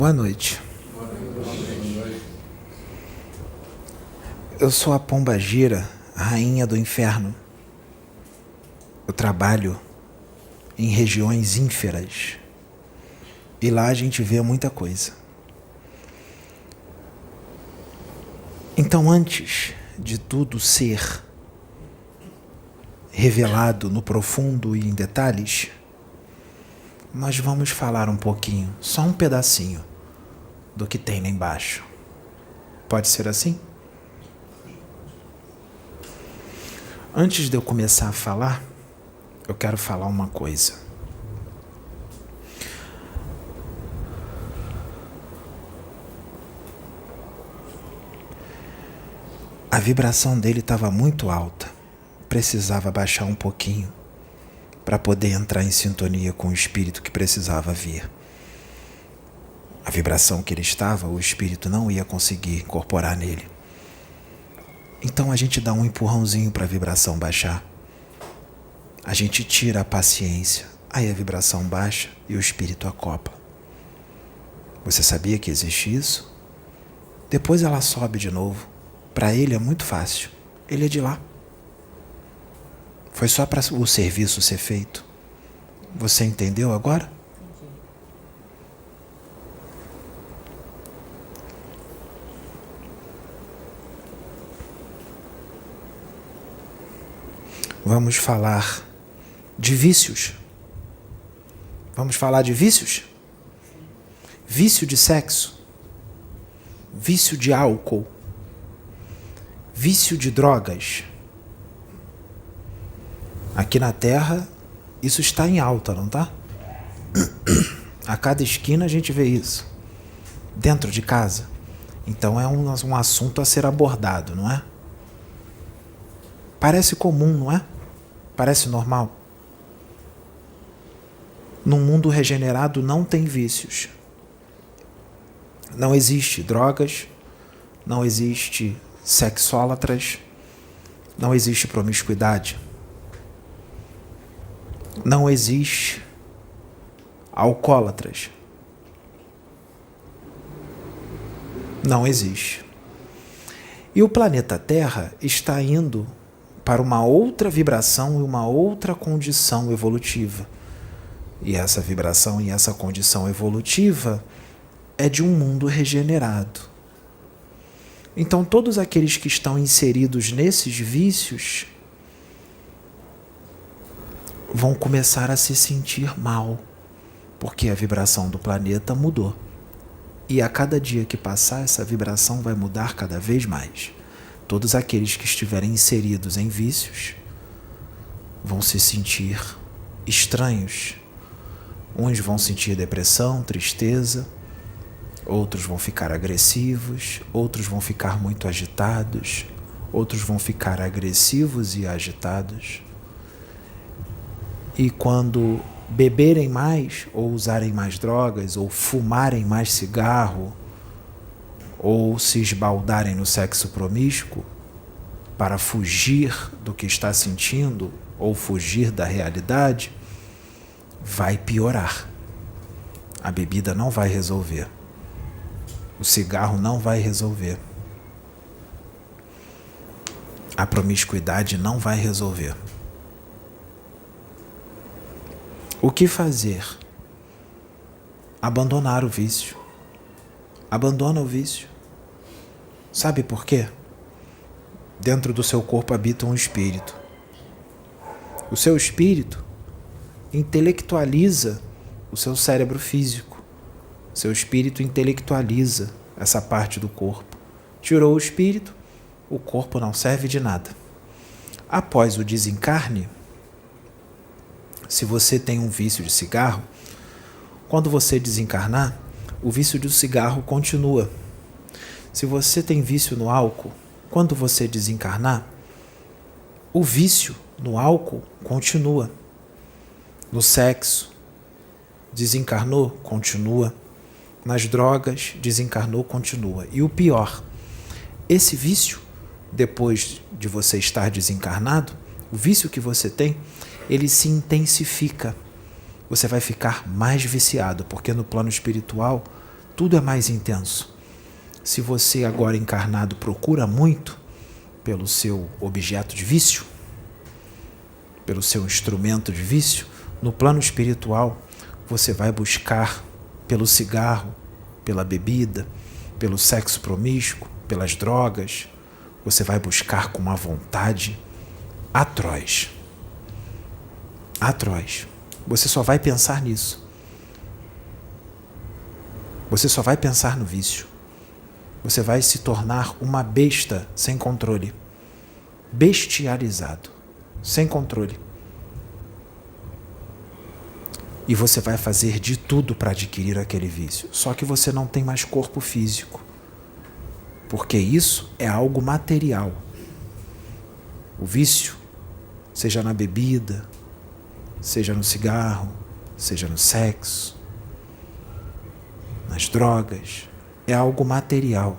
Boa noite. Eu sou a Pombagira, rainha do inferno. Eu trabalho em regiões ínferas. E lá a gente vê muita coisa. Então, antes de tudo ser revelado no profundo e em detalhes, nós vamos falar um pouquinho, só um pedacinho, do que tem lá embaixo. Pode ser assim? Antes de eu começar a falar, eu quero falar uma coisa. A vibração dele estava muito alta. Precisava baixar um pouquinho para poder entrar em sintonia com o espírito que precisava vir. A vibração que ele estava, o espírito não ia conseguir incorporar nele. Então a gente dá um empurrãozinho para a vibração baixar. A gente tira a paciência, aí a vibração baixa e o espírito acopla. Você sabia que existe isso? Depois ela sobe de novo. Para ele é muito fácil. Ele é de lá. Foi só para o serviço ser feito. Você entendeu agora? Vamos falar de vícios. Vamos falar de vícios? Vício de sexo. Vício de álcool. Vício de drogas. Aqui na Terra, isso está em alta, não está? A cada esquina a gente vê isso. Dentro de casa. Então é um assunto a ser abordado, não é? Parece comum, não é? Parece normal. Num mundo regenerado não tem vícios. Não existe drogas, não existe sexólatras, não existe promiscuidade. Não existe alcoólatras. Não existe. E o planeta Terra está indo para uma outra vibração e uma outra condição evolutiva. E essa vibração e essa condição evolutiva é de um mundo regenerado. Então todos aqueles que estão inseridos nesses vícios vão começar a se sentir mal, porque a vibração do planeta mudou. E a cada dia que passar, essa vibração vai mudar cada vez mais. Todos aqueles que estiverem inseridos em vícios vão se sentir estranhos. Uns vão sentir depressão, tristeza, outros vão ficar agressivos, outros vão ficar muito agitados, outros vão ficar agressivos e agitados. E quando beberem mais, ou usarem mais drogas, ou fumarem mais cigarro, ou se esbaldarem no sexo promíscuo, para fugir do que está sentindo, ou fugir da realidade, vai piorar. A bebida não vai resolver. O cigarro não vai resolver. A promiscuidade não vai resolver. O que fazer? Abandonar o vício. Abandona o vício. Sabe por quê? Dentro do seu corpo habita um espírito. O seu espírito intelectualiza o seu cérebro físico. Seu espírito intelectualiza essa parte do corpo. Tirou o espírito, o corpo não serve de nada. Após o desencarne, se você tem um vício de cigarro, quando você desencarnar, o vício do cigarro continua. Se você tem vício no álcool, quando você desencarnar, o vício no álcool continua. No sexo, desencarnou, continua. Nas drogas, desencarnou, continua. E o pior, esse vício, depois de você estar desencarnado, o vício que você tem, ele se intensifica. Você vai ficar mais viciado, porque no plano espiritual tudo é mais intenso. Se você agora encarnado procura muito pelo seu objeto de vício, pelo seu instrumento de vício, no plano espiritual você vai buscar pelo cigarro, pela bebida, pelo sexo promíscuo, pelas drogas. Você vai buscar com uma vontade atroz. Atroz. Você só vai pensar nisso. Você só vai pensar no vício. Você vai se tornar uma besta sem controle. Bestializado, sem controle. E você vai fazer de tudo para adquirir aquele vício. Só que você não tem mais corpo físico. Porque isso é algo material. O vício, seja na bebida, seja no cigarro, seja no sexo, nas drogas, é algo material.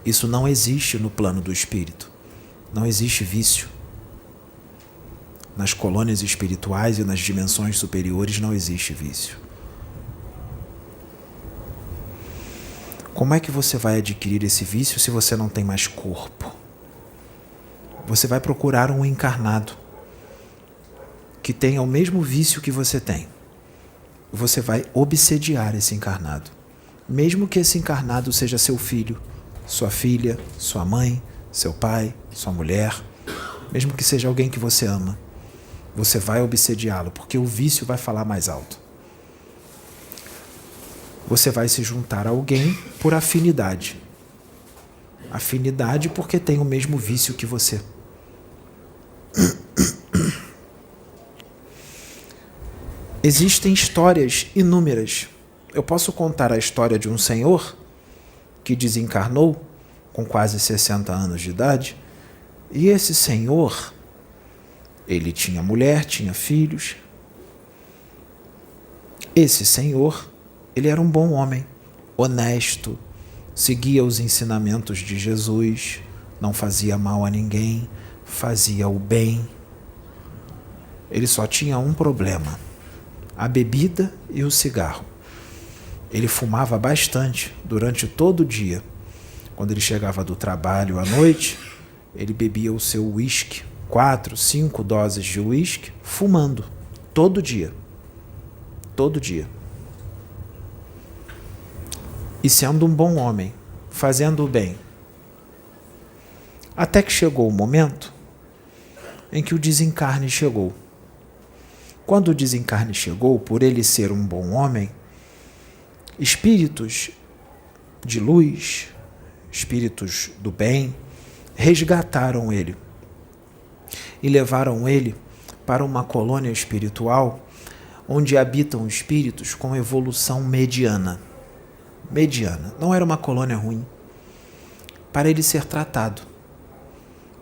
Isso não existe no plano do espírito. Não existe vício. Nas colônias espirituais e nas dimensões superiores não existe vício. Como é que você vai adquirir esse vício se você não tem mais corpo? Você vai procurar um encarnado que tenha o mesmo vício que você tem. Você vai obsediar esse encarnado. Mesmo que esse encarnado seja seu filho, sua filha, sua mãe, seu pai, sua mulher, mesmo que seja alguém que você ama, você vai obsediá-lo, porque o vício vai falar mais alto. Você vai se juntar a alguém por afinidade. Afinidade porque tem o mesmo vício que você. Existem histórias inúmeras. Eu posso contar a história de um senhor que desencarnou com quase 60 anos de idade, e esse senhor, ele tinha mulher, tinha filhos. Esse senhor, ele era um bom homem, honesto, seguia os ensinamentos de Jesus, não fazia mal a ninguém, fazia o bem. Ele só tinha um problema: a bebida e o cigarro. Ele fumava bastante durante todo o dia. Quando ele chegava do trabalho à noite, ele bebia o seu uísque, 4, 5 doses de uísque, fumando, todo dia. Todo dia. E sendo um bom homem, fazendo o bem. Até que chegou o momento em que o desencarne chegou. Quando o desencarne chegou, por ele ser um bom homem, espíritos de luz, espíritos do bem, resgataram ele e levaram ele para uma colônia espiritual onde habitam espíritos com evolução mediana. Mediana. Não era uma colônia ruim. Para ele ser tratado.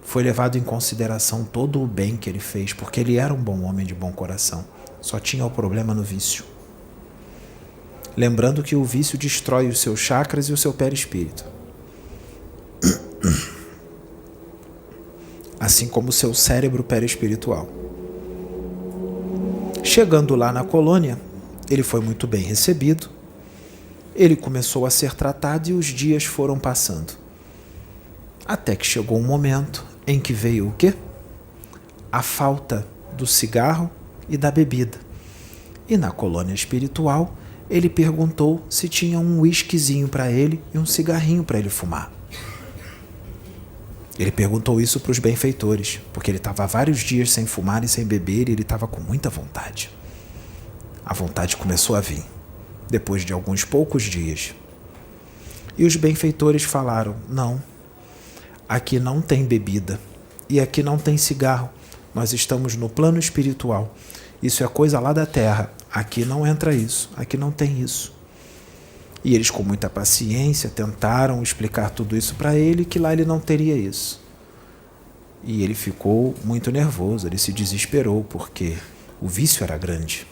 Foi levado em consideração todo o bem que ele fez, porque ele era um bom homem de bom coração. Só tinha o problema no vício. Lembrando que o vício destrói os seus chakras e o seu perispírito. Assim como o seu cérebro perispiritual. Chegando lá na colônia, ele foi muito bem recebido. Ele começou a ser tratado e os dias foram passando. Até que chegou um momento em que veio o quê? A falta do cigarro e da bebida. E na colônia espiritual, ele perguntou se tinha um uísquezinho para ele e um cigarrinho para ele fumar. Ele perguntou isso para os benfeitores, porque ele estava há vários dias sem fumar e sem beber e ele estava com muita vontade. A vontade começou a vir, depois de alguns poucos dias. E os benfeitores falaram: não, aqui não tem bebida e aqui não tem cigarro. Nós estamos no plano espiritual. Isso é coisa lá da terra. Aqui não entra isso, aqui não tem isso. E eles, com muita paciência, tentaram explicar tudo isso para ele, que lá ele não teria isso. E ele ficou muito nervoso, ele se desesperou, porque o vício era grande.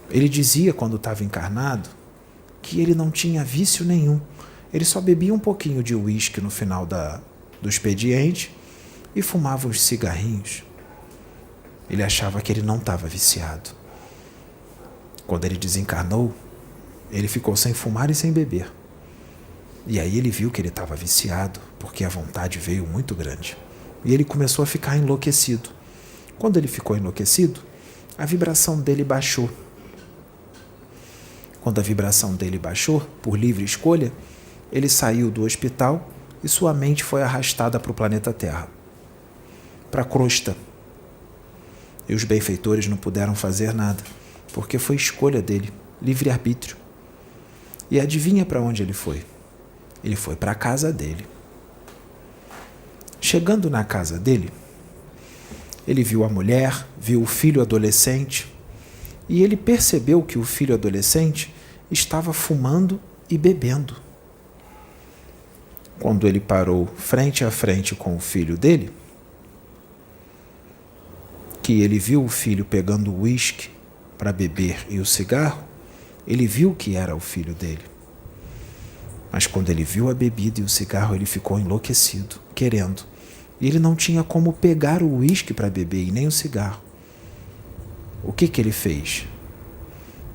Ele dizia, quando estava encarnado, que ele não tinha vício nenhum. Ele só bebia um pouquinho de uísque no final do expediente e fumava uns cigarrinhos. Ele achava que ele não estava viciado. Quando ele desencarnou, ele ficou sem fumar e sem beber. E aí ele viu que ele estava viciado, porque a vontade veio muito grande. E ele começou a ficar enlouquecido. Quando ele ficou enlouquecido, a vibração dele baixou. Quando a vibração dele baixou, por livre escolha, ele saiu do hospital e sua mente foi arrastada para o planeta Terra, para a crosta. E os benfeitores não puderam fazer nada, porque foi escolha dele, livre-arbítrio. E adivinha para onde ele foi? Ele foi para a casa dele. Chegando na casa dele, ele viu a mulher, viu o filho adolescente, e ele percebeu que o filho adolescente estava fumando e bebendo. Quando ele parou frente a frente com o filho dele, que ele viu o filho pegando o uísque para beber e o cigarro, ele viu que era o filho dele. Mas quando ele viu a bebida e o cigarro, ele ficou enlouquecido, querendo. E ele não tinha como pegar o uísque para beber e nem o cigarro. O que ele fez?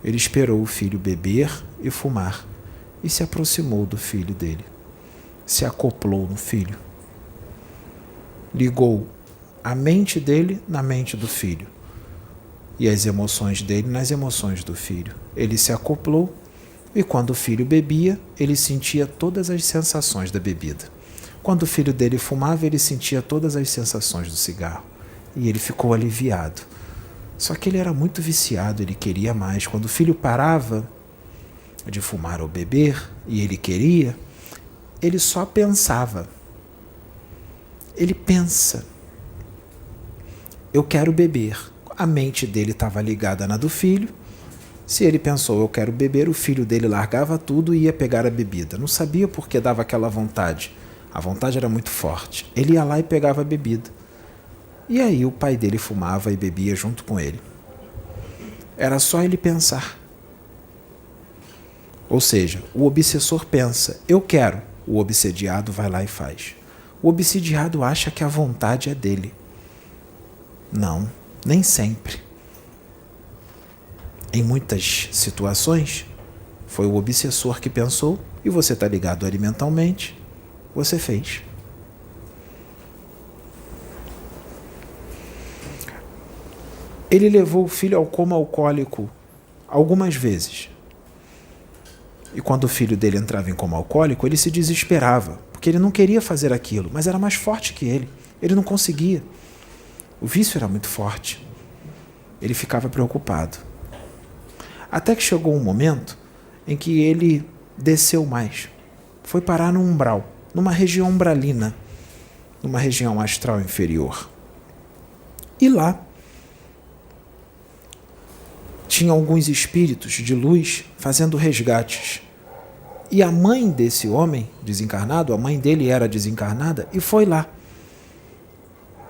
Ele esperou o filho beber e fumar e se aproximou do filho dele. Se acoplou no filho. Ligou a mente dele na mente do filho e as emoções dele nas emoções do filho. Ele se acoplou e quando o filho bebia, ele sentia todas as sensações da bebida. Quando o filho dele fumava, ele sentia todas as sensações do cigarro. E ele ficou aliviado. Só que ele era muito viciado, ele queria mais. Quando o filho parava de fumar ou beber, e ele queria, ele só pensava. Ele pensa. Eu quero beber. A mente dele estava ligada na do filho. Se ele pensou, eu quero beber, o filho dele largava tudo e ia pegar a bebida. Não sabia por que dava aquela vontade. A vontade era muito forte. Ele ia lá e pegava a bebida. E aí o pai dele fumava e bebia junto com ele. Era só ele pensar. Ou seja, o obsessor pensa, eu quero. O obsediado vai lá e faz. O obsidiado acha que a vontade é dele. Não, nem sempre. Em muitas situações, foi o obsessor que pensou e você está ligado alimentalmente, você fez. Ele levou o filho ao coma alcoólico algumas vezes. E quando o filho dele entrava em coma alcoólico, ele se desesperava, porque ele não queria fazer aquilo, mas era mais forte que ele. Ele não conseguia. O vício era muito forte. Ele ficava preocupado. Até que chegou um momento em que ele desceu mais. Foi parar no umbral, numa região umbralina, numa região astral inferior. E lá tinha alguns espíritos de luz fazendo resgates. E a mãe desse homem desencarnado, a mãe dele era desencarnada, e foi lá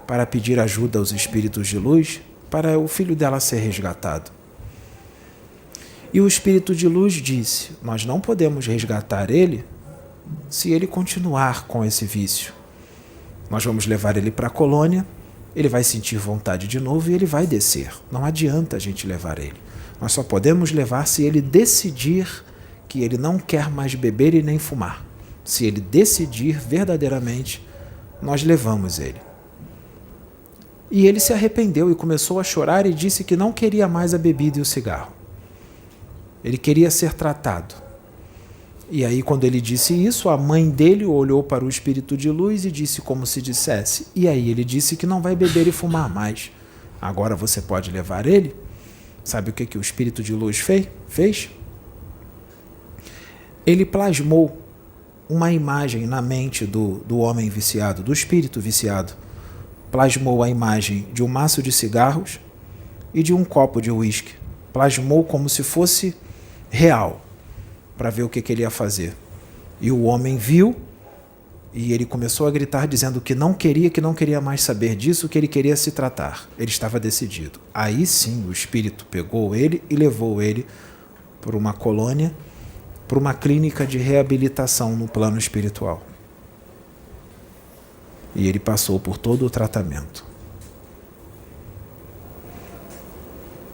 para pedir ajuda aos espíritos de luz para o filho dela ser resgatado. E o espírito de luz disse, nós não podemos resgatar ele se ele continuar com esse vício. Nós vamos levar ele para a colônia, ele vai sentir vontade de novo e ele vai descer. Não adianta a gente levar ele. Nós só podemos levar se ele decidir que ele não quer mais beber e nem fumar. Se ele decidir verdadeiramente, nós levamos ele. E ele se arrependeu e começou a chorar e disse que não queria mais a bebida e o cigarro. Ele queria ser tratado. E aí, quando ele disse isso, a mãe dele olhou para o espírito de luz e disse como se dissesse. E aí ele disse que não vai beber e fumar mais. Agora você pode levar ele? Sabe o que o espírito de luz fez? Ele plasmou uma imagem na mente do homem viciado, do espírito viciado. Plasmou a imagem de um maço de cigarros e de um copo de uísque. Plasmou como se fosse real, para ver o que ele ia fazer. E o homem viu, e ele começou a gritar dizendo que não queria mais saber disso, que ele queria se tratar. Ele estava decidido. Aí sim o espírito pegou ele e levou ele para uma colônia, para uma clínica de reabilitação no plano espiritual. E ele passou por todo o tratamento.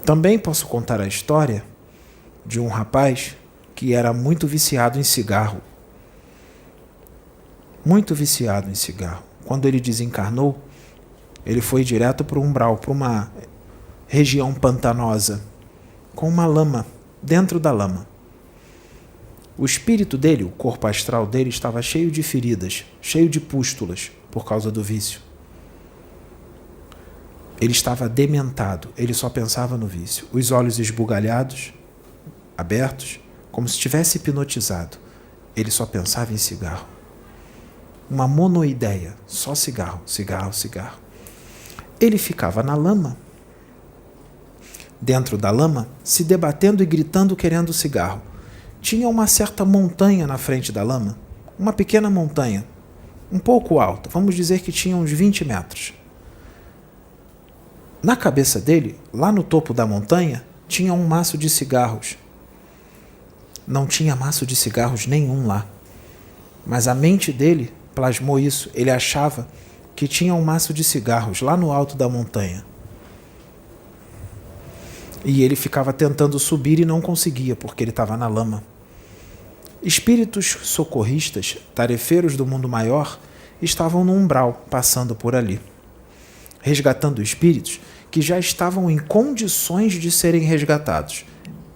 Também posso contar a história de um rapaz que era muito viciado em cigarro. Muito viciado em cigarro. Quando ele desencarnou, ele foi direto para o umbral, para uma região pantanosa, com uma lama, dentro da lama. O espírito dele, o corpo astral dele, estava cheio de feridas, cheio de pústulas, por causa do vício. Ele estava dementado, ele só pensava no vício. Os olhos esbugalhados, abertos, como se estivesse hipnotizado. Ele só pensava em cigarro. Uma monoideia, só cigarro, cigarro, cigarro. Ele ficava na lama, dentro da lama, se debatendo e gritando querendo cigarro. Tinha uma certa montanha na frente da lama, uma pequena montanha, um pouco alta, vamos dizer que tinha uns 20 metros. Na cabeça dele, lá no topo da montanha, tinha um maço de cigarros. Não tinha maço de cigarros nenhum lá, mas a mente dele plasmou isso. Ele achava que tinha um maço de cigarros lá no alto da montanha. E ele ficava tentando subir e não conseguia, porque ele estava na lama. Espíritos socorristas, tarefeiros do mundo maior, estavam no umbral, passando por ali, resgatando espíritos que já estavam em condições de serem resgatados.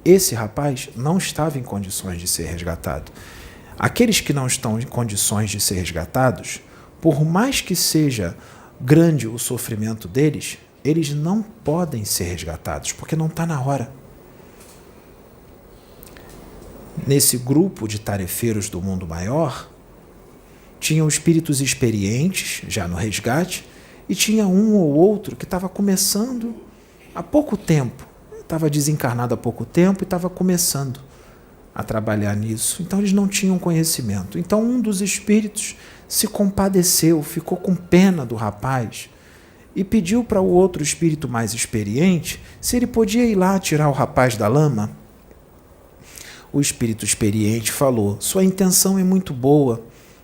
Esse rapaz não estava em condições de ser resgatado. Aqueles que não estão em condições de ser resgatados, por mais que seja grande o sofrimento deles, eles não podem ser resgatados, porque não está na hora. Nesse grupo de tarefeiros do mundo maior, tinham espíritos experientes, já no resgate, e tinha um ou outro que estava começando há pouco tempo, estava desencarnado há pouco tempo e estava começando a trabalhar nisso. Então eles não tinham conhecimento. Então um dos espíritos se compadeceu, ficou com pena do rapaz e pediu para o outro espírito mais experiente se ele podia ir lá tirar o rapaz da lama. O espírito experiente falou: sua intenção é muito boa,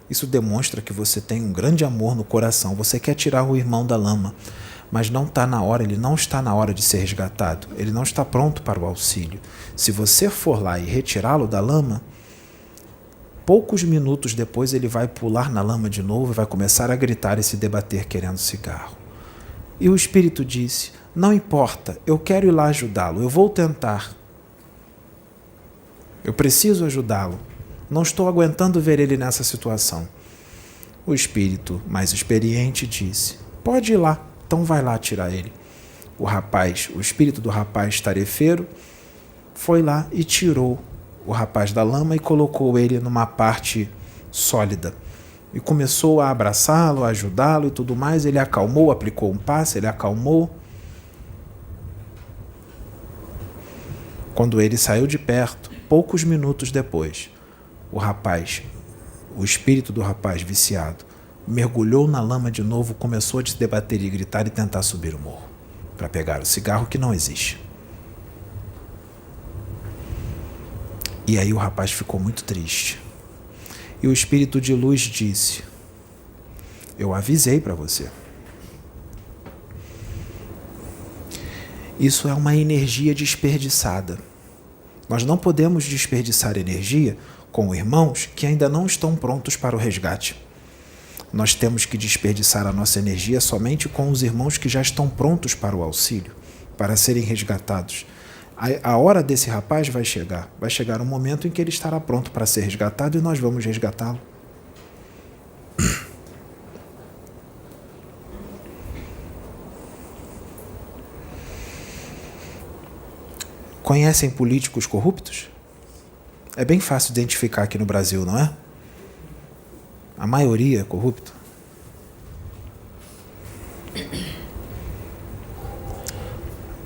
isso demonstra que você tem um grande amor no coração, você quer tirar o irmão da lama, mas não está na hora, ele não está na hora de ser resgatado, ele não está pronto para o auxílio. Se você for lá e retirá-lo da lama, poucos minutos depois ele vai pular na lama de novo e vai começar a gritar e se debater querendo cigarro. E o espírito disse: não importa, eu quero ir lá ajudá-lo, eu vou tentar. Eu preciso ajudá-lo. Não estou aguentando ver ele nessa situação. O espírito mais experiente disse: pode ir lá, então vai lá tirar ele. O espírito do rapaz tarefeiro foi lá e tirou o rapaz da lama e colocou ele numa parte sólida. E começou a abraçá-lo, a ajudá-lo e tudo mais. Ele acalmou, aplicou um passe, ele acalmou. Quando ele saiu de perto, poucos minutos depois, o espírito do rapaz viciado, mergulhou na lama de novo, começou a se debater e gritar e tentar subir o morro, para pegar o cigarro que não existe. E aí o rapaz ficou muito triste. E o espírito de luz disse: eu avisei para você. Isso é uma energia desperdiçada. Nós não podemos desperdiçar energia com irmãos que ainda não estão prontos para o resgate. Nós temos que desperdiçar a nossa energia somente com os irmãos que já estão prontos para o auxílio, para serem resgatados. A hora desse rapaz vai chegar um momento em que ele estará pronto para ser resgatado e nós vamos resgatá-lo. Conhecem políticos corruptos? É bem fácil identificar aqui no Brasil, não é? A maioria é corrupta.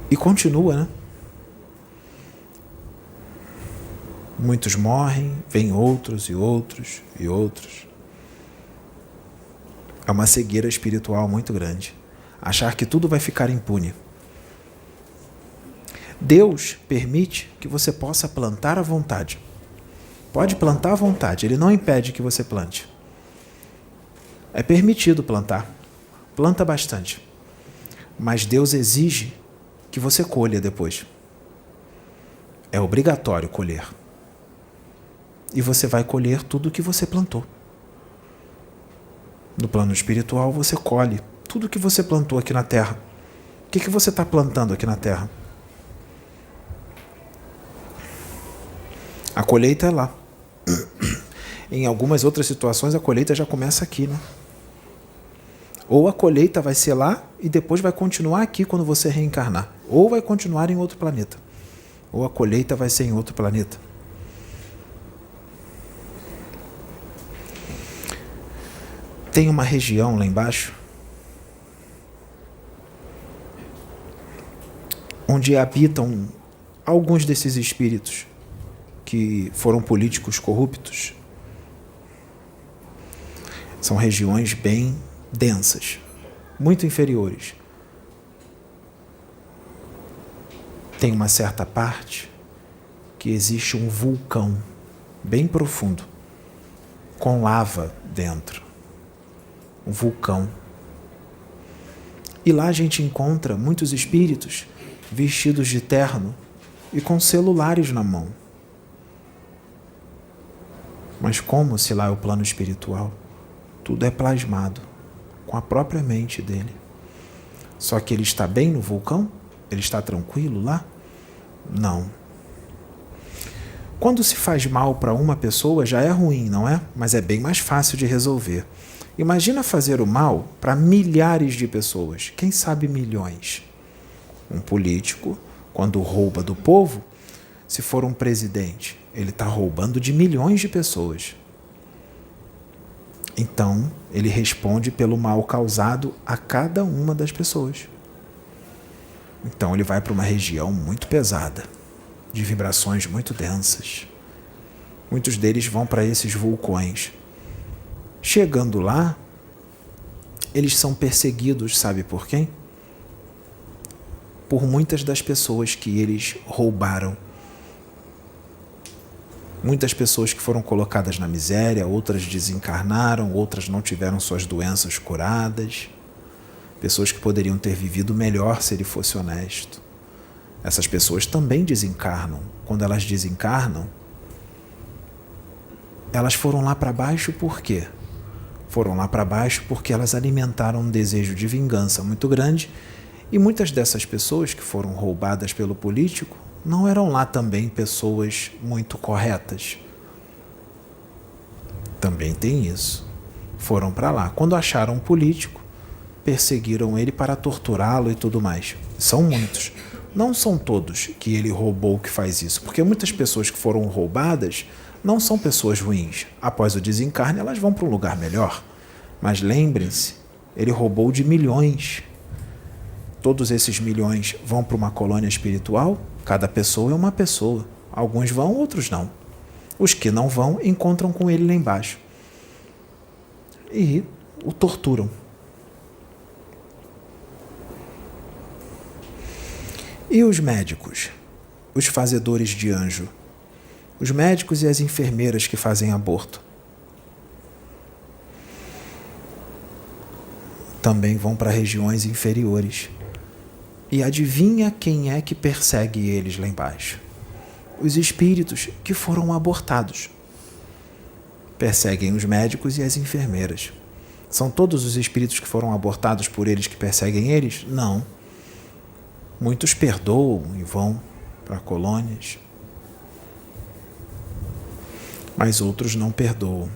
E continua, né? Muitos morrem, vêm outros e outros e outros. É uma cegueira espiritual muito grande. Achar que tudo vai ficar impune. Deus permite que você possa plantar à vontade. Pode plantar à vontade, Ele não impede que você plante. É permitido plantar. Planta bastante. Mas Deus exige que você colha depois. É obrigatório colher. E você vai colher tudo o que você plantou. No plano espiritual, você colhe tudo o que você plantou aqui na Terra. O que você está plantando aqui na Terra? A colheita é lá. Em algumas outras situações, a colheita já começa aqui, né? Ou a colheita vai ser lá e depois vai continuar aqui quando você reencarnar. Ou vai continuar em outro planeta. Ou a colheita vai ser em outro planeta. Tem uma região lá embaixo onde habitam alguns desses espíritos que foram políticos corruptos. São regiões bem densas, muito inferiores. Tem uma certa parte que existe um vulcão bem profundo, com lava dentro. Um vulcão. E lá a gente encontra muitos espíritos vestidos de terno e com celulares na mão. Mas como se lá é o plano espiritual, tudo é plasmado com a própria mente dele. Só que ele está bem no vulcão? Ele está tranquilo lá? Não. Quando se faz mal para uma pessoa já é ruim, não é? Mas é bem mais fácil de resolver. Imagina fazer o mal para milhares de pessoas, quem sabe milhões. Um político, quando rouba do povo, se for um presidente, ele está roubando de milhões de pessoas. Então, ele responde pelo mal causado a cada uma das pessoas. Então, ele vai para uma região muito pesada, de vibrações muito densas. Muitos deles vão para esses vulcões. Chegando lá, eles são perseguidos, sabe por quem? Por muitas das pessoas que eles roubaram. Muitas pessoas que foram colocadas na miséria, outras desencarnaram, outras não tiveram suas doenças curadas. Pessoas que poderiam ter vivido melhor se ele fosse honesto. Essas pessoas também desencarnam. Quando elas desencarnam, elas foram lá para baixo por quê? Foram lá para baixo porque elas alimentaram um desejo de vingança muito grande e muitas dessas pessoas que foram roubadas pelo político não eram lá também pessoas muito corretas. Também tem isso. Foram para lá. Quando acharam um político, perseguiram ele para torturá-lo e tudo mais. São muitos. Não são todos que ele roubou que faz isso, porque muitas pessoas que foram roubadas não são pessoas ruins. Após o desencarne, elas vão para um lugar melhor. Mas lembrem-se, ele roubou de milhões. Todos esses milhões vão para uma colônia espiritual? Cada pessoa é uma pessoa. Alguns vão, outros não. Os que não vão encontram com ele lá embaixo. E o torturam. E os médicos? Os fazedores de anjo? Os médicos e as enfermeiras que fazem aborto também vão para regiões inferiores. E adivinha quem é que persegue eles lá embaixo? Os espíritos que foram abortados. Perseguem os médicos e as enfermeiras. São todos os espíritos que foram abortados por eles que perseguem eles? Não. Muitos perdoam e vão para colônias. Mas outros não perdoam.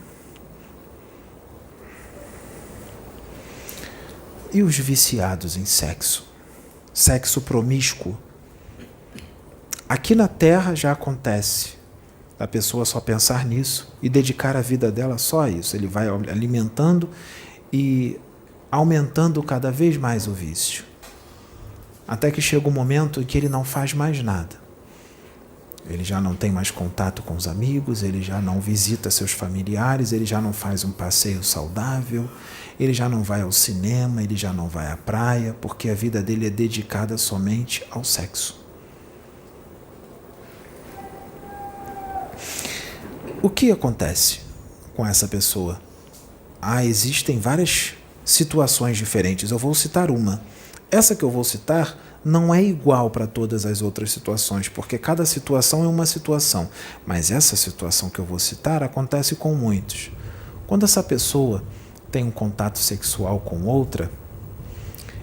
E os viciados em sexo? Sexo promíscuo? Aqui na Terra já acontece. A pessoa só pensar nisso e dedicar a vida dela só a isso. Ele vai alimentando e aumentando cada vez mais o vício. Até que chega um momento em que ele não faz mais nada. Ele já não tem mais contato com os amigos, ele já não visita seus familiares, ele já não faz um passeio saudável, ele já não vai ao cinema, ele já não vai à praia, porque a vida dele é dedicada somente ao sexo. O que acontece com essa pessoa? Existem várias situações diferentes. Eu vou citar uma. Essa que eu vou citar não é igual para todas as outras situações, porque cada situação é uma situação. Mas essa situação que eu vou citar acontece com muitos. Quando essa pessoa tem um contato sexual com outra,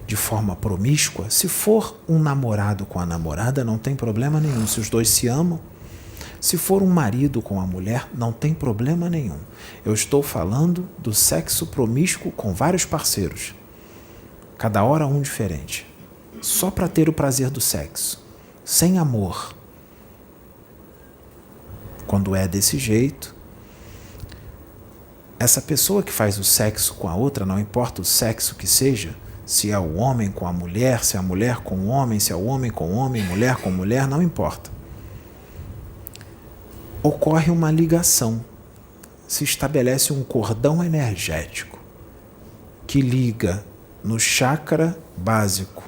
de forma promíscua, se for um namorado com a namorada, não tem problema nenhum. Se os dois se amam, se for um marido com a mulher, não tem problema nenhum. Eu estou falando do sexo promíscuo com vários parceiros. Cada hora um diferente. Só para ter o prazer do sexo. Sem amor. Quando é desse jeito, essa pessoa que faz o sexo com a outra, não importa o sexo que seja, se é o homem com a mulher, se é a mulher com o homem, se é o homem com o homem, mulher com mulher, não importa. Ocorre uma ligação, se estabelece um cordão energético que liga no chakra básico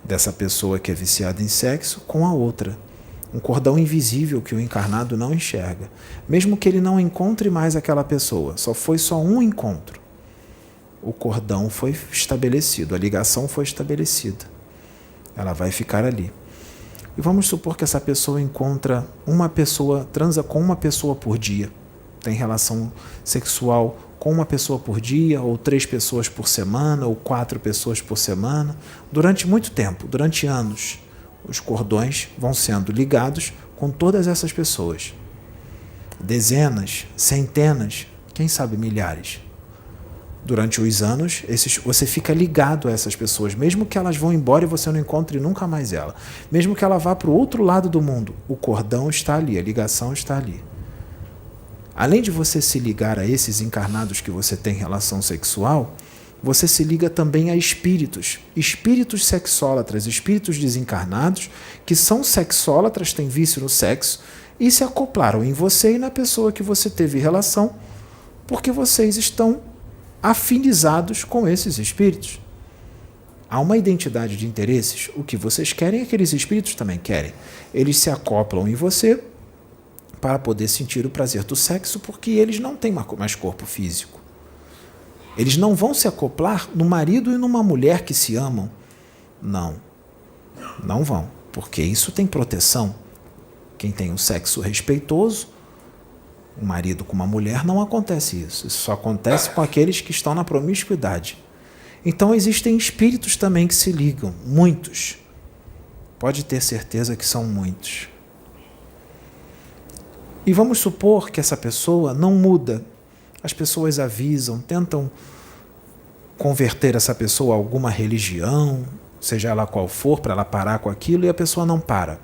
dessa pessoa que é viciada em sexo com a outra. Um cordão invisível que o encarnado não enxerga. Mesmo que ele não encontre mais aquela pessoa, foi só um encontro. O cordão foi estabelecido, a ligação foi estabelecida. Ela vai ficar ali. E vamos supor que essa pessoa transa com uma pessoa por dia, tem relação sexual com uma pessoa por dia, ou 3 pessoas por semana, ou 4 pessoas por semana, durante muito tempo, durante anos. Os cordões vão sendo ligados com todas essas pessoas. Dezenas, centenas, quem sabe milhares. Durante os anos, você fica ligado a essas pessoas, mesmo que elas vão embora e você não encontre nunca mais ela. Mesmo que ela vá para o outro lado do mundo, o cordão está ali, a ligação está ali. Além de você se ligar a esses encarnados que você tem relação sexual, você se liga também a espíritos sexólatras, espíritos desencarnados, que são sexólatras, têm vício no sexo, e se acoplaram em você e na pessoa que você teve relação, porque vocês estão afinizados com esses espíritos. Há uma identidade de interesses. O que vocês querem, aqueles espíritos também querem. Eles se acoplam em você para poder sentir o prazer do sexo, porque eles não têm mais corpo físico. Eles não vão se acoplar no marido e numa mulher que se amam. Não. Não vão, porque isso tem proteção. Quem tem um sexo respeitoso, um marido com uma mulher, não acontece isso. Isso só acontece com aqueles que estão na promiscuidade. Então existem espíritos também que se ligam, muitos. Pode ter certeza que são muitos. E vamos supor que essa pessoa não muda. As pessoas avisam, tentam converter essa pessoa a alguma religião, seja ela qual for, para ela parar com aquilo, e a pessoa não para.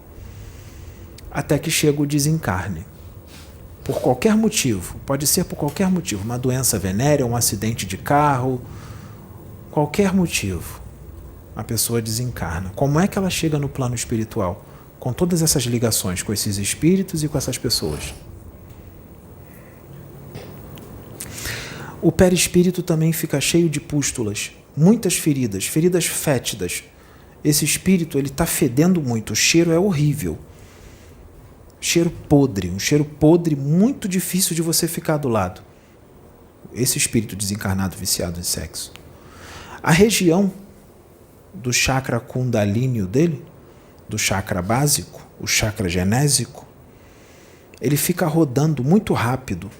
Até que chega o desencarne. Por qualquer motivo, pode ser por qualquer motivo, uma doença venérea, um acidente de carro, qualquer motivo, a pessoa desencarna. Como é que ela chega no plano espiritual? Com todas essas ligações com esses espíritos e com essas pessoas. O perispírito também fica cheio de pústulas, muitas feridas, feridas fétidas. Esse espírito, ele está fedendo muito, o cheiro é horrível. Cheiro podre, um cheiro podre muito difícil de você ficar do lado. Esse espírito desencarnado viciado em sexo. A região do chakra kundalíneo dele, do chakra básico, o chakra genésico, ele fica rodando muito rápido,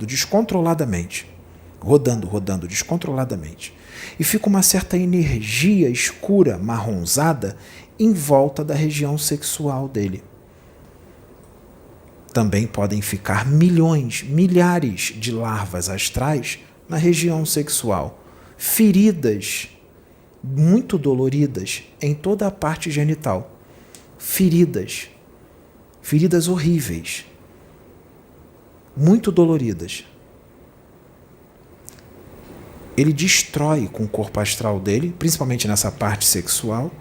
descontroladamente. Rodando descontroladamente. E fica uma certa energia escura, marronzada, em volta da região sexual dele. Também podem ficar milhões, milhares de larvas astrais na região sexual, feridas muito doloridas em toda a parte genital. Feridas horríveis, muito doloridas. Ele destrói com o corpo astral dele, principalmente nessa parte sexual,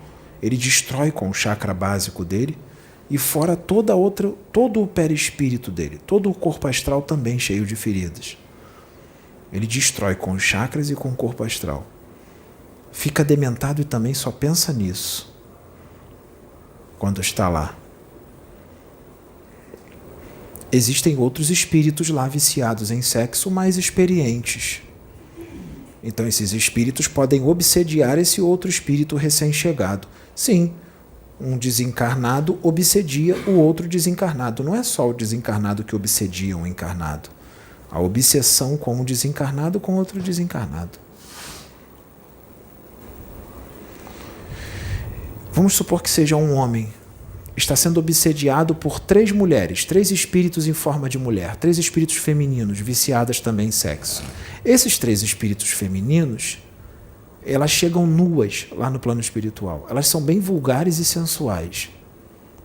ele destrói com o chakra básico dele, e fora todo o perispírito dele, todo o corpo astral também cheio de feridas. Ele destrói com os chakras e com o corpo astral. Fica dementado e também só pensa nisso quando está lá. Existem outros espíritos lá viciados em sexo mais experientes. Então esses espíritos podem obsediar esse outro espírito recém-chegado. Sim, um desencarnado obsedia o outro desencarnado. Não é só o desencarnado que obsedia um encarnado. A obsessão com um desencarnado com outro desencarnado. Vamos supor que seja um homem. Está sendo obsediado por 3 mulheres, 3 espíritos em forma de mulher, 3 espíritos femininos, viciadas também em sexo. Esses 3 espíritos femininos, elas chegam nuas lá no plano espiritual. Elas são bem vulgares e sensuais.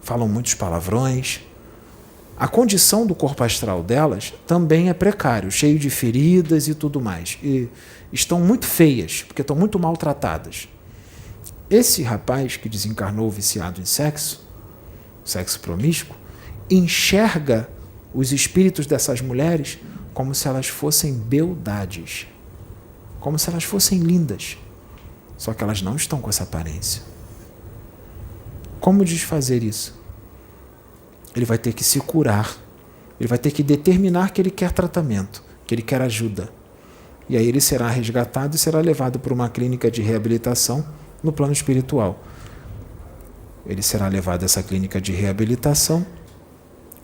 Falam muitos palavrões. A condição do corpo astral delas também é precário, cheio de feridas e tudo mais. E estão muito feias, porque estão muito maltratadas. Esse rapaz que desencarnou viciado em sexo promíscuo, enxerga os espíritos dessas mulheres como se elas fossem beldades, como se elas fossem lindas, só que elas não estão com essa aparência. Como desfazer isso? Ele vai ter que se curar, ele vai ter que determinar que ele quer tratamento, que ele quer ajuda, e aí ele será resgatado e será levado para uma clínica de reabilitação no plano espiritual. Ele será levado a essa clínica de reabilitação.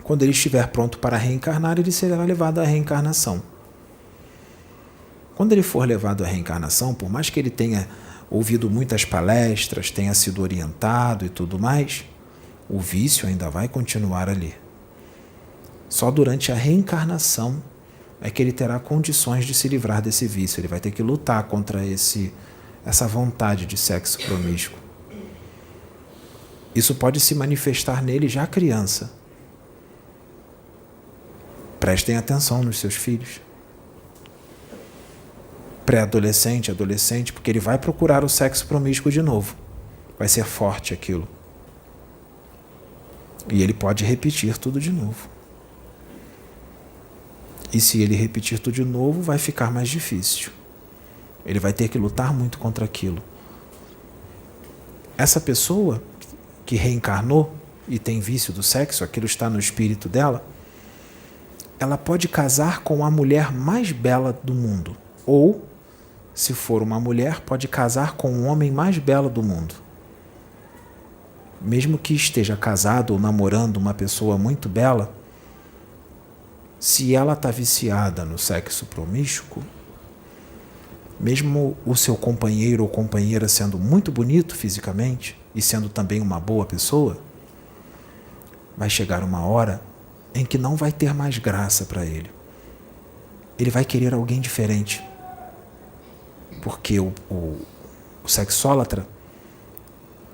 Quando ele estiver pronto para reencarnar, ele será levado à reencarnação. Quando ele for levado à reencarnação, por mais que ele tenha ouvido muitas palestras, tenha sido orientado e tudo mais, o vício ainda vai continuar ali. Só durante a reencarnação é que ele terá condições de se livrar desse vício. Ele vai ter que lutar contra essa vontade de sexo promíscuo. Isso pode se manifestar nele já criança. Prestem atenção nos seus filhos. Pré-adolescente, adolescente, porque ele vai procurar o sexo promíscuo de novo. Vai ser forte aquilo. E ele pode repetir tudo de novo. E se ele repetir tudo de novo, vai ficar mais difícil. Ele vai ter que lutar muito contra aquilo. Essa pessoa que reencarnou e tem vício do sexo, aquilo está no espírito dela, ela pode casar com a mulher mais bela do mundo. Ou, se for uma mulher, pode casar com o homem mais belo do mundo. Mesmo que esteja casado ou namorando uma pessoa muito bela, se ela está viciada no sexo promíscuo, mesmo o seu companheiro ou companheira sendo muito bonito fisicamente e sendo também uma boa pessoa, vai chegar uma hora em que não vai ter mais graça para ele. Ele vai querer alguém diferente. Porque o sexólatra,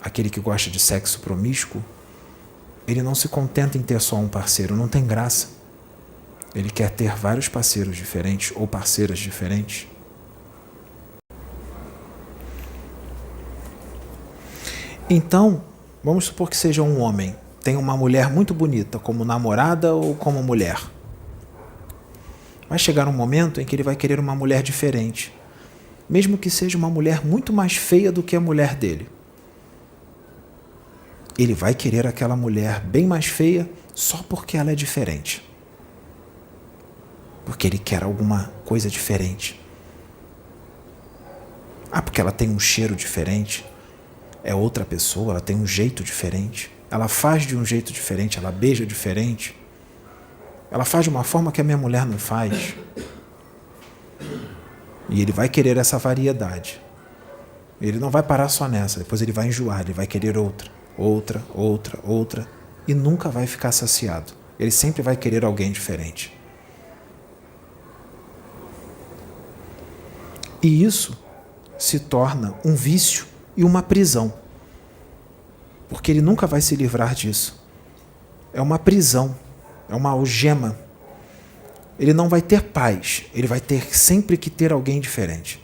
aquele que gosta de sexo promíscuo, ele não se contenta em ter só um parceiro, não tem graça. Ele quer ter vários parceiros diferentes ou parceiras diferentes. Então, vamos supor que seja um homem, tem uma mulher muito bonita como namorada ou como mulher. Vai chegar um momento em que ele vai querer uma mulher diferente, mesmo que seja uma mulher muito mais feia do que a mulher dele. Ele vai querer aquela mulher bem mais feia só porque ela é diferente. Porque ele quer alguma coisa diferente. Ah, porque ela tem um cheiro diferente. É outra pessoa, ela tem um jeito diferente. Ela faz de um jeito diferente, ela beija diferente. Ela faz de uma forma que a minha mulher não faz. E ele vai querer essa variedade. Ele não vai parar só nessa, depois ele vai enjoar, ele vai querer outra, e nunca vai ficar saciado. Ele sempre vai querer alguém diferente. E isso se torna um vício e uma prisão. Porque ele nunca vai se livrar disso. É uma prisão, é uma algema. Ele não vai ter paz, ele vai ter sempre que ter alguém diferente.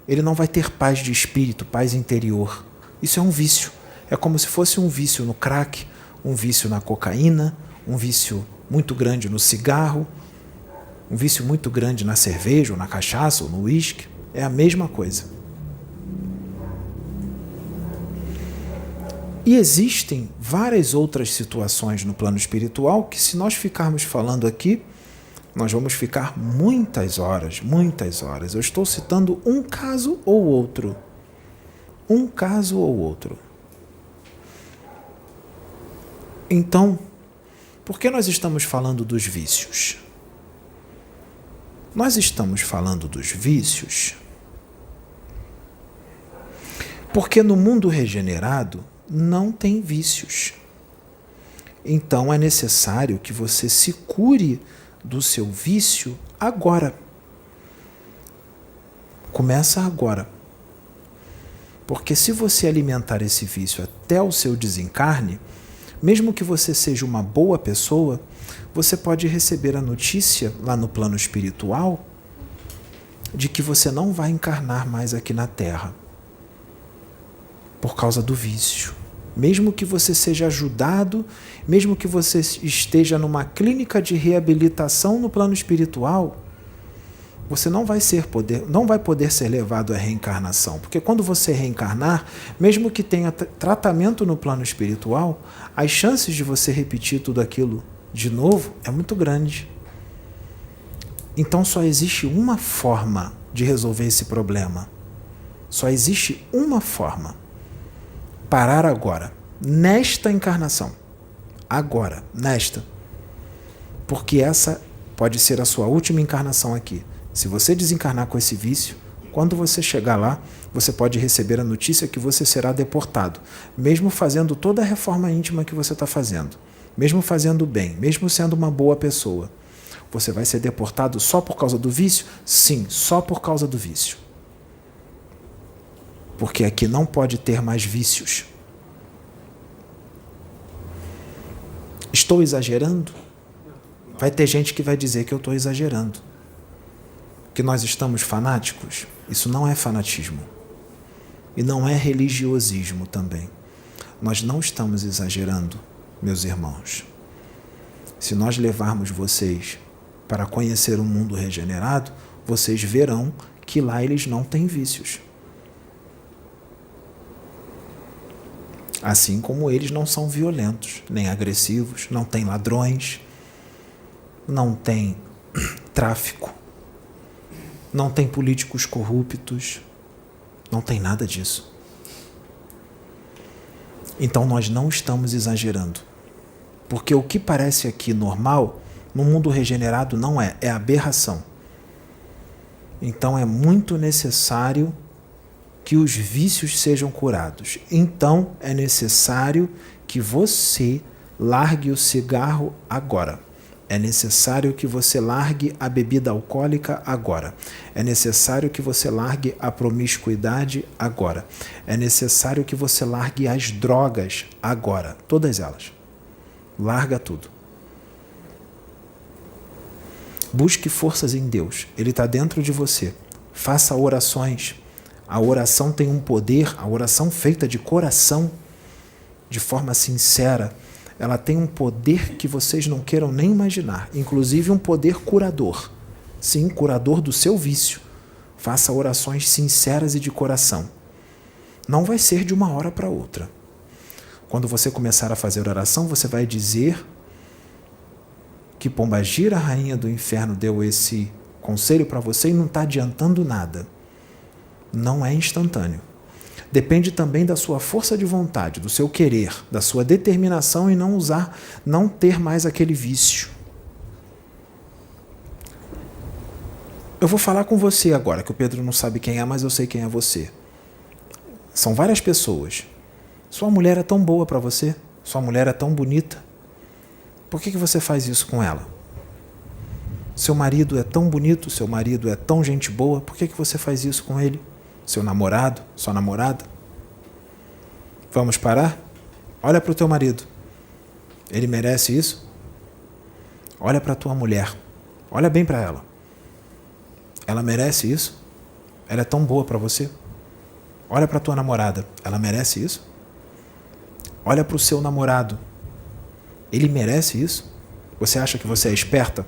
Ele não vai ter paz de espírito, paz interior. Isso é um vício. É como se fosse um vício no crack, um vício na cocaína, um vício muito grande no cigarro, um vício muito grande na cerveja, ou na cachaça, ou no uísque. É a mesma coisa. E existem várias outras situações no plano espiritual que, se nós ficarmos falando aqui, Nós vamos ficar muitas horas, muitas horas. Eu estou citando um caso ou outro. Um caso ou outro. Então, por que nós estamos falando dos vícios? Nós estamos falando dos vícios porque no mundo regenerado não tem vícios. Então é necessário que você se cure do seu vício agora. Começa agora. Porque se você alimentar esse vício até o seu desencarne, mesmo que você seja uma boa pessoa, você pode receber a notícia lá no plano espiritual de que você não vai encarnar mais aqui na Terra por causa do vício. Mesmo que você seja ajudado, mesmo que você esteja numa clínica de reabilitação no plano espiritual, você não vai poder ser levado à reencarnação. Porque quando você reencarnar, mesmo que tenha tratamento no plano espiritual, as chances de você repetir tudo aquilo de novo é muito grande. Então só existe uma forma de resolver esse problema. Só existe uma forma. Parar agora, nesta encarnação. Agora, nesta. Porque essa pode ser a sua última encarnação aqui. Se você desencarnar com esse vício, quando você chegar lá, você pode receber a notícia que você será deportado, mesmo fazendo toda a reforma íntima que você está fazendo, mesmo fazendo bem, mesmo sendo uma boa pessoa. Você vai ser deportado só por causa do vício? Sim, só por causa do vício. Porque aqui não pode ter mais vícios. Estou exagerando? Vai ter gente que vai dizer que eu estou exagerando. Que nós estamos fanáticos? Isso não é fanatismo. E não é religiosismo também. Nós não estamos exagerando, meus irmãos. Se nós levarmos vocês para conhecer um mundo regenerado, vocês verão que lá eles não têm vícios. Assim como eles não são violentos, nem agressivos, não tem ladrões, não tem tráfico, não tem políticos corruptos, não tem nada disso. Então nós não estamos exagerando, porque o que parece aqui normal, no mundo regenerado não é, é aberração. Então é muito necessário que os vícios sejam curados. Então é necessário que você largue o cigarro agora. É necessário que você largue a bebida alcoólica agora. É necessário que você largue a promiscuidade agora. É necessário que você largue as drogas agora. Todas elas. Larga tudo. Busque forças em Deus. Ele está dentro de você. Faça orações. A oração tem um poder, a oração feita de coração, de forma sincera, ela tem um poder que vocês não queiram nem imaginar, inclusive um poder curador. Sim, curador do seu vício. Faça orações sinceras e de coração. Não vai ser de uma hora para outra. Quando você começar a fazer oração, você vai dizer que Pombagira, a rainha do inferno, deu esse conselho para você e não está adiantando nada. Não é instantâneo. Depende também da sua força de vontade, do seu querer, da sua determinação em não ter mais aquele vício. Eu vou falar com você agora, que o Pedro não sabe quem é, mas eu sei quem é você. São várias pessoas. Sua mulher é tão boa para você, sua mulher é tão bonita. Por que você faz isso com ela? Seu marido é tão bonito, seu marido é tão gente boa, por que você faz isso com ele? Seu namorado, sua namorada? Vamos parar? Olha para o teu marido. Ele merece isso? Olha para a tua mulher. Olha bem para ela. Ela merece isso? Ela é tão boa para você? Olha para a tua namorada. Ela merece isso? Olha para o seu namorado. Ele merece isso? Você acha que você é esperta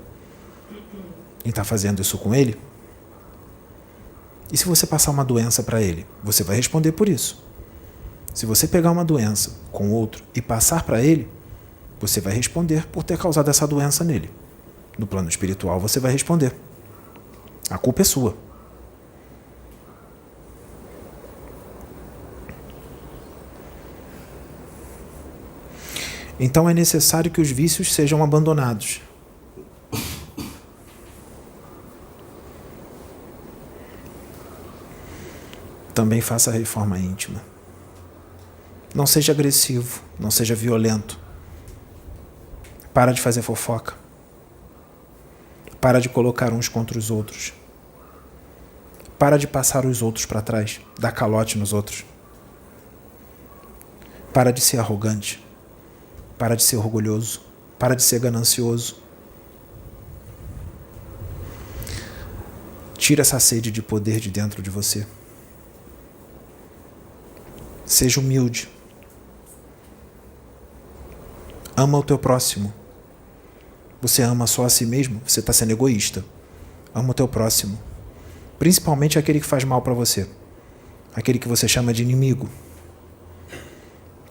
em estar fazendo isso com ele? E se você passar uma doença para ele, você vai responder por isso. Se você pegar uma doença com outro e passar para ele, você vai responder por ter causado essa doença nele. No plano espiritual você vai responder. A culpa é sua. Então é necessário que os vícios sejam abandonados. Também faça a reforma íntima. Não seja agressivo, não seja violento. Para de fazer fofoca. Para de colocar uns contra os outros. Para de passar os outros para trás, dar calote nos outros. Para de ser arrogante. Para de ser orgulhoso. Para de ser ganancioso. Tira essa sede de poder de dentro de você. Seja humilde. Ama o teu próximo. Você ama só a si mesmo, você está sendo egoísta. Ama o teu próximo. Principalmente aquele que faz mal para você. Aquele que você chama de inimigo.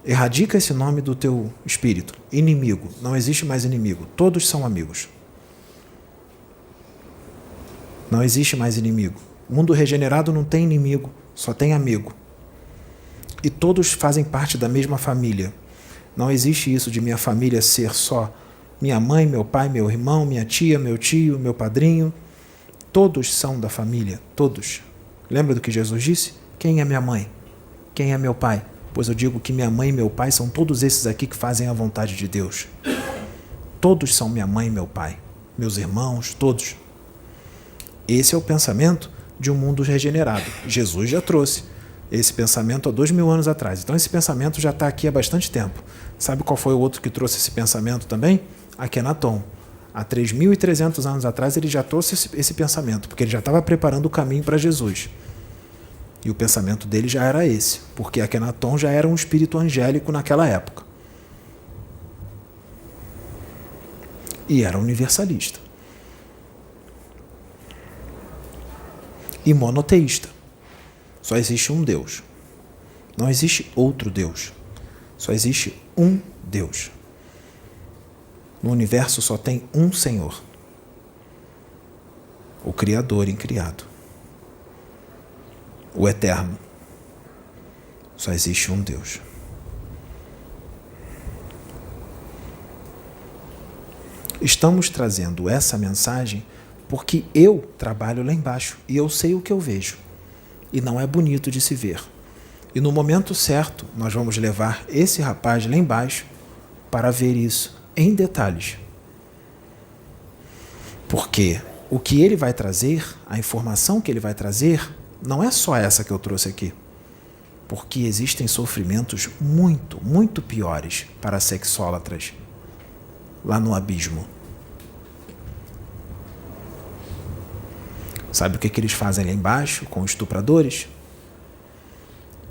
Erradica esse nome do teu espírito. Inimigo. Não existe mais inimigo. Todos são amigos. Não existe mais inimigo. O mundo regenerado não tem inimigo, só tem amigo. E todos fazem parte da mesma família. Não existe isso de minha família ser só minha mãe, meu pai, meu irmão, minha tia, meu tio, meu padrinho. Todos são da família, todos. Lembra do que Jesus disse? Quem é minha mãe? Quem é meu pai? Pois eu digo que minha mãe e meu pai são todos esses aqui que fazem a vontade de Deus. Todos são minha mãe e meu pai. Meus irmãos, todos. Esse é o pensamento de um mundo regenerado. Jesus já trouxe esse pensamento há 2000 anos atrás. Então esse pensamento já está aqui há bastante tempo. Sabe qual foi o outro que trouxe esse pensamento também? Akhenaton. Há 3.300 anos atrás ele já trouxe esse pensamento, porque ele já estava preparando o caminho para Jesus. E o pensamento dele já era esse, porque Akhenaton já era um espírito angélico naquela época. E era universalista. E monoteísta. Só existe um Deus. Não existe outro Deus. Só existe um Deus. No universo só tem um Senhor. O Criador incriado. O Eterno. Só existe um Deus. Estamos trazendo essa mensagem porque eu trabalho lá embaixo e eu sei o que eu vejo. E não é bonito de se ver. E no momento certo, nós vamos levar esse rapaz lá embaixo para ver isso em detalhes. Porque o que ele vai trazer, a informação que ele vai trazer, não é só essa que eu trouxe aqui. Porque existem sofrimentos muito, muito piores para sexólatras lá no abismo. Sabe o que eles fazem lá embaixo com estupradores?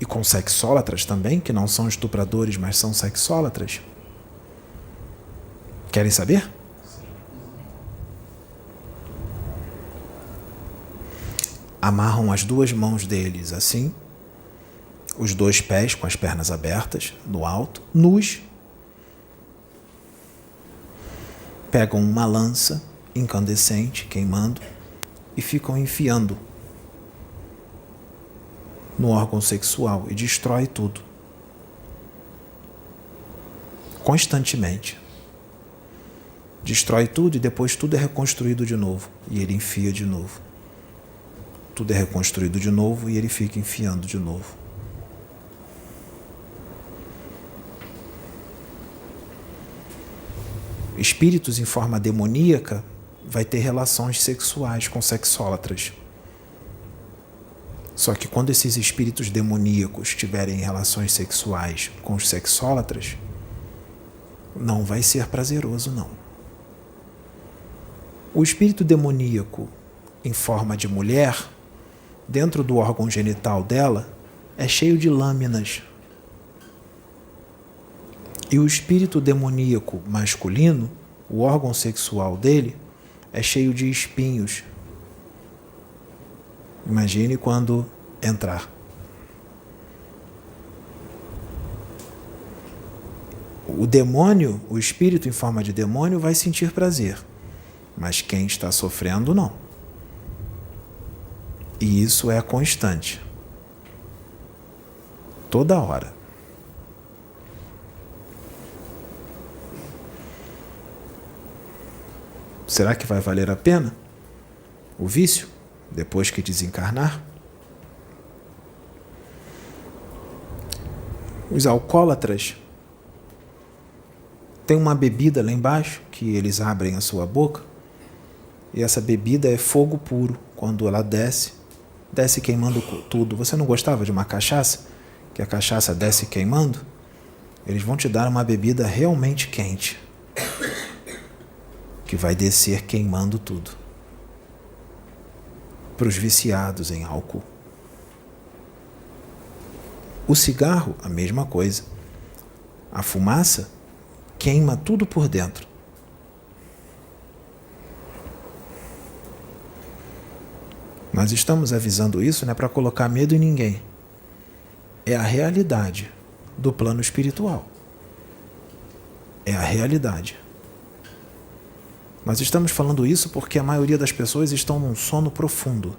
E com sexólatras também, que não são estupradores, mas são sexólatras? Querem saber? Amarram as duas mãos deles assim, os dois pés com as pernas abertas, no alto, nus. Pegam uma lança incandescente, queimando, e ficam enfiando no órgão sexual e destrói tudo. Constantemente. Destrói tudo e depois tudo é reconstruído de novo. E ele enfia de novo. Tudo é reconstruído de novo e ele fica enfiando de novo. Espíritos em forma demoníaca vai ter relações sexuais com sexólatras. Só que quando esses espíritos demoníacos tiverem relações sexuais com os sexólatras, não vai ser prazeroso, não. O espírito demoníaco em forma de mulher, dentro do órgão genital dela, é cheio de lâminas. E o espírito demoníaco masculino, o órgão sexual dele, é cheio de espinhos. Imagine quando entrar. O demônio, o espírito em forma de demônio, vai sentir prazer. Mas quem está sofrendo, não. E isso é constante. Toda hora. Será que vai valer a pena o vício depois que desencarnar? Os alcoólatras têm uma bebida lá embaixo que eles abrem a sua boca e essa bebida é fogo puro. Quando ela desce queimando tudo. Você não gostava de uma cachaça? Que a cachaça desce queimando? Eles vão te dar uma bebida realmente quente que vai descer queimando tudo. Para os viciados em álcool. O cigarro, a mesma coisa. A fumaça queima tudo por dentro. Nós estamos avisando isso, não é para colocar medo em ninguém. É a realidade do plano espiritual. É a realidade. Nós estamos falando isso porque a maioria das pessoas estão num sono profundo.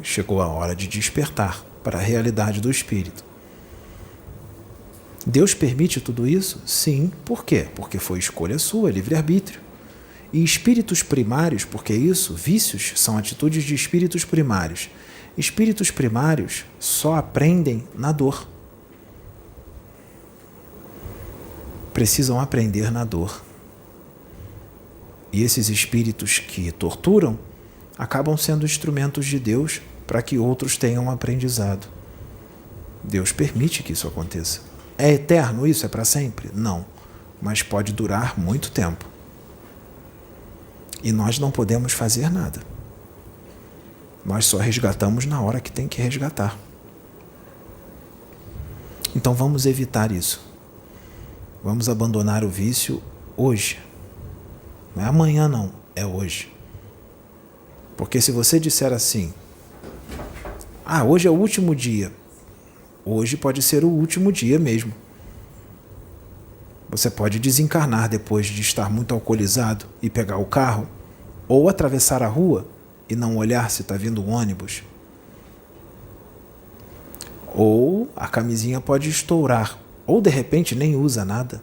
Chegou a hora de despertar para a realidade do espírito. Deus permite tudo isso? Sim. Por quê? Porque foi escolha sua, livre-arbítrio. E espíritos primários, porque isso, vícios, são atitudes de espíritos primários. Espíritos primários só aprendem na dor. Precisam aprender na dor. E esses espíritos que torturam acabam sendo instrumentos de Deus para que outros tenham aprendizado. Deus permite que isso aconteça. É eterno isso? É para sempre? Não. Mas pode durar muito tempo. E nós não podemos fazer nada. Nós só resgatamos na hora que tem que resgatar. Então vamos evitar isso. Vamos abandonar o vício hoje. Não é amanhã não, é hoje. Porque se você disser assim, hoje é o último dia. Hoje pode ser o último dia mesmo. Você pode desencarnar depois de estar muito alcoolizado e pegar o carro, ou atravessar a rua e não olhar se está vindo um ônibus. Ou a camisinha pode estourar, ou de repente nem usa nada.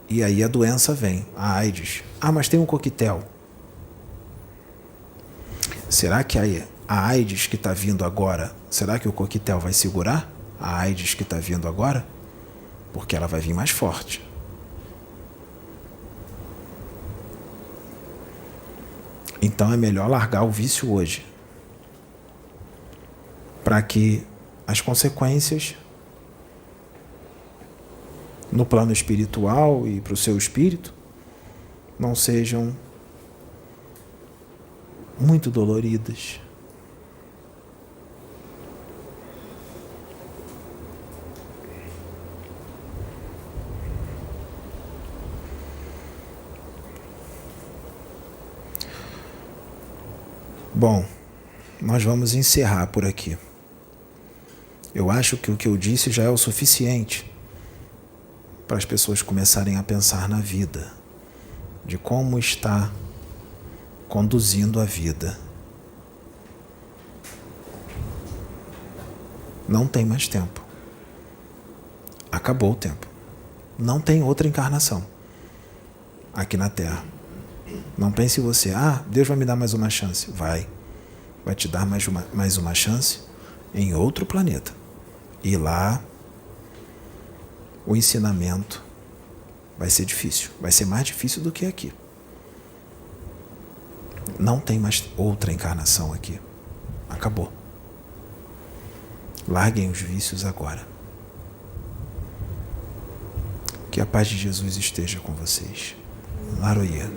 E aí a doença vem, a AIDS. Mas tem um coquetel. Será que a AIDS que está vindo agora, será que o coquetel vai segurar a AIDS que está vindo agora? Porque ela vai vir mais forte. Então é melhor largar o vício hoje. Para que as consequências no plano espiritual e para o seu espírito não sejam muito doloridas. Bom, nós vamos encerrar por aqui. Eu acho que o que eu disse já é o suficiente para as pessoas começarem a pensar na vida, de como está conduzindo a vida. Não tem mais tempo. Acabou o tempo. Não tem outra encarnação aqui na Terra. Não pense você, Deus vai me dar mais uma chance. Vai te dar mais uma chance em outro planeta. E lá o ensinamento vai ser difícil. Vai ser mais difícil do que aqui. Não tem mais outra encarnação aqui. Acabou. Larguem os vícios agora. Que a paz de Jesus esteja com vocês. Laroia.